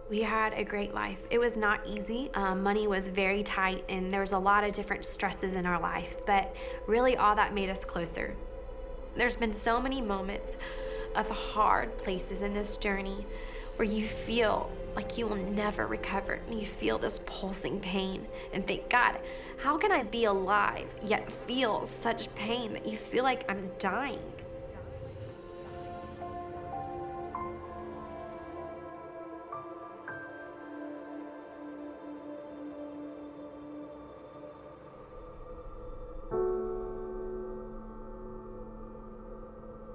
We had a great life. It was not easy. Money was very tight, and there was a lot of different stresses in our life, but really all that made us closer. There's been so many moments of hard places in this journey where you feel like you will never recover, and you feel this pulsing pain and think, God, how can I be alive yet feel such pain that you feel like I'm dying?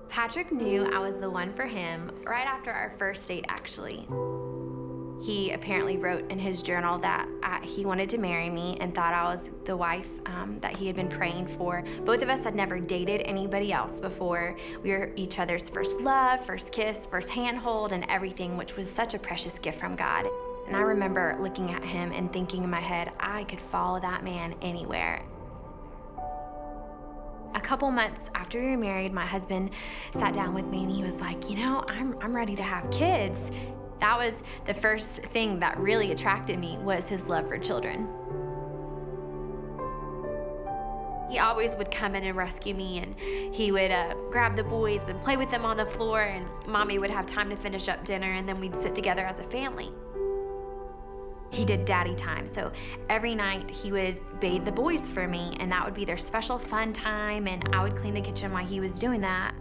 Patrick knew I was the one for him right after our first date, actually. He apparently wrote in his journal that he wanted to marry me and thought I was the wife that he had been praying for. Both of us had never dated anybody else before. We were each other's first love, first kiss, first handhold, and everything, which was such a precious gift from God. And I remember looking at him and thinking in my head, I could follow that man anywhere. A couple months after we were married, my husband sat down with me and he was like, I'm ready to have kids. That was the first thing that really attracted me, was his love for children. He always would come in and rescue me, and he would grab the boys and play with them on the floor, and Mommy would have time to finish up dinner, and then we'd sit together as a family. He did daddy time, so every night he would bathe the boys for me, and that would be their special fun time, and I would clean the kitchen while he was doing that.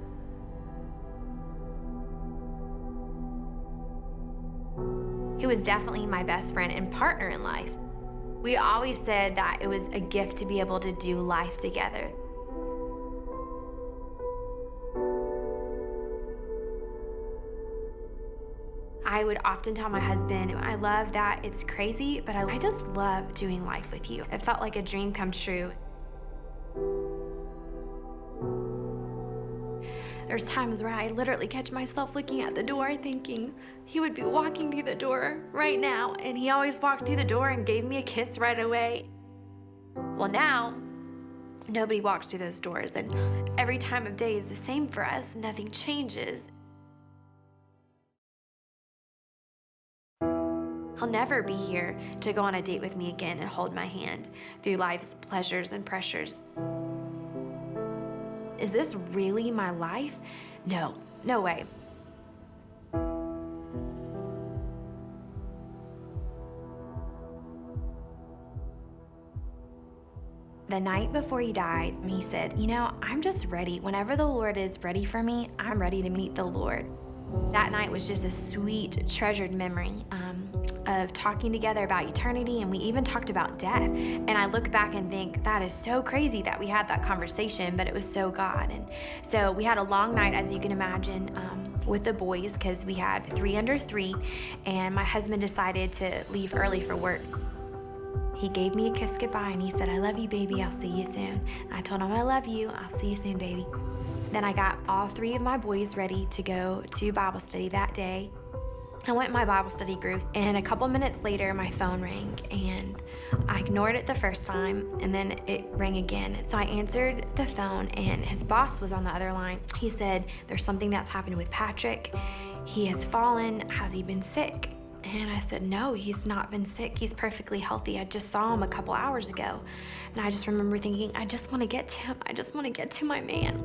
He was definitely my best friend and partner in life. We always said that it was a gift to be able to do life together. I would often tell my husband, I love that it's crazy, but I just love doing life with you. It felt like a dream come true. There's times where I literally catch myself looking at the door thinking he would be walking through the door right now, and he always walked through the door and gave me a kiss right away. Well, now, nobody walks through those doors, and every time of day is the same for us. Nothing changes. He'll never be here to go on a date with me again and hold my hand through life's pleasures and pressures. Is this really my life? No, no way. The night before he died, he said, I'm just ready. Whenever the Lord is ready for me, I'm ready to meet the Lord. That night was just a sweet, treasured memory of talking together about eternity, and we even talked about death. And I look back and think, that is so crazy that we had that conversation, but it was so God. And so we had a long night, as you can imagine, with the boys, because we had 3 under 3, and my husband decided to leave early for work. He gave me a kiss goodbye, and he said, I love you, baby, I'll see you soon. And I told him, I love you, I'll see you soon, baby. Then I got all 3 of my boys ready to go to Bible study that day. I went in my Bible study group, and a couple minutes later, my phone rang, and I ignored it the first time, and then it rang again. So I answered the phone, and his boss was on the other line. He said, there's something that's happened with Patrick. He has fallen. Has he been sick? And I said, no, he's not been sick. He's perfectly healthy. I just saw him a couple hours ago. And I just remember thinking, I just want to get to him. I just want to get to my man.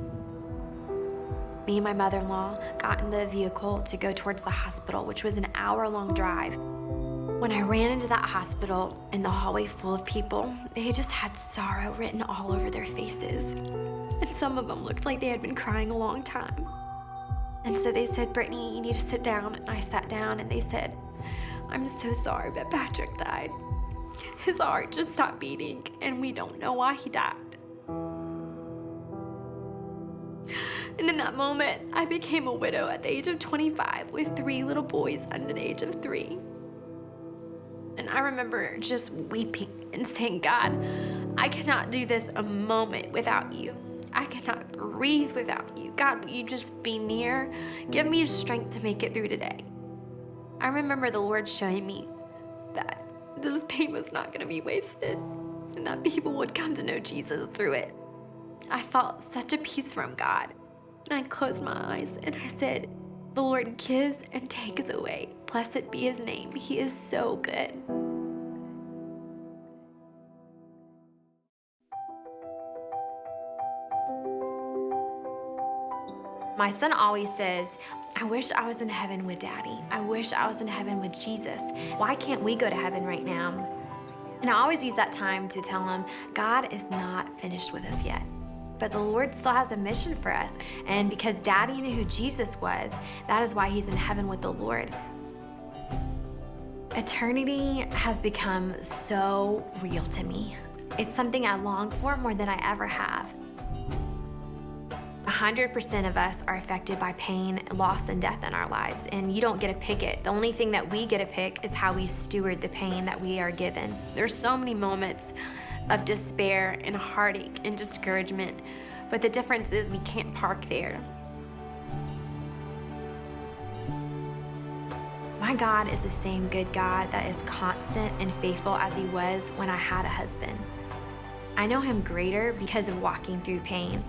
Me and my mother-in-law got in the vehicle to go towards the hospital, which was an hour-long drive. When I ran into that hospital in the hallway full of people, they just had sorrow written all over their faces. And some of them looked like they had been crying a long time. And so they said, Brittany, you need to sit down. And I sat down, and they said, I'm so sorry, but Patrick died. His heart just stopped beating, and we don't know why he died. And in that moment, I became a widow at the age of 25 with 3 little boys under the age of 3. And I remember just weeping and saying, God, I cannot do this a moment without you. I cannot breathe without you. God, will you just be near? Give me strength to make it through today. I remember the Lord showing me that this pain was not going to be wasted, and that people would come to know Jesus through it. I felt such a peace from God. And I closed my eyes and I said, The Lord gives and takes away. Blessed be his name. He is so good. My son always says, I wish I was in heaven with Daddy. I wish I was in heaven with Jesus. Why can't we go to heaven right now? And I always use that time to tell him, God is not finished with us yet. But the Lord still has a mission for us. And because Daddy knew who Jesus was, that is why he's in heaven with the Lord. Eternity has become so real to me. It's something I long for more than I ever have. 100% of us are affected by pain, loss, and death in our lives, and you don't get to pick it. The only thing that we get to pick is how we steward the pain that we are given. There's so many moments of despair and heartache and discouragement, but the difference is we can't park there. My God is the same good God that is constant and faithful as he was when I had a husband. I know him greater because of walking through pain.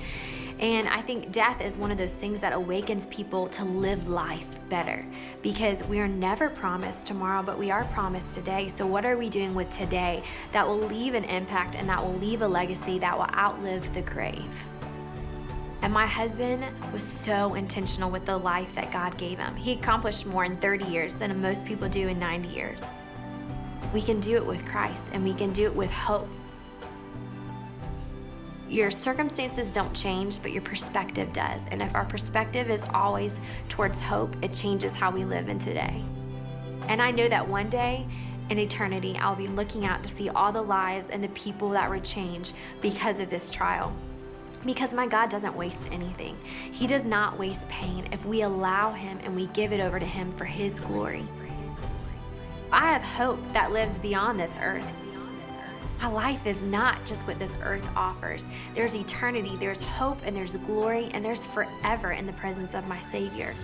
And I think death is one of those things that awakens people to live life better, because we are never promised tomorrow, but we are promised today. So what are we doing with today that will leave an impact and that will leave a legacy that will outlive the grave? And my husband was so intentional with the life that God gave him. He accomplished more in 30 years than most people do in 90 years. We can do it with Christ, and we can do it with hope. Your circumstances don't change, but your perspective does. And if our perspective is always towards hope, it changes how we live in today. And I know that one day in eternity, I'll be looking out to see all the lives and the people that were changed because of this trial. Because my God doesn't waste anything. He does not waste pain if we allow him and we give it over to him for his glory. I have hope that lives beyond this earth. My life is not just what this earth offers. There's eternity, there's hope, and there's glory, and there's forever in the presence of my Savior.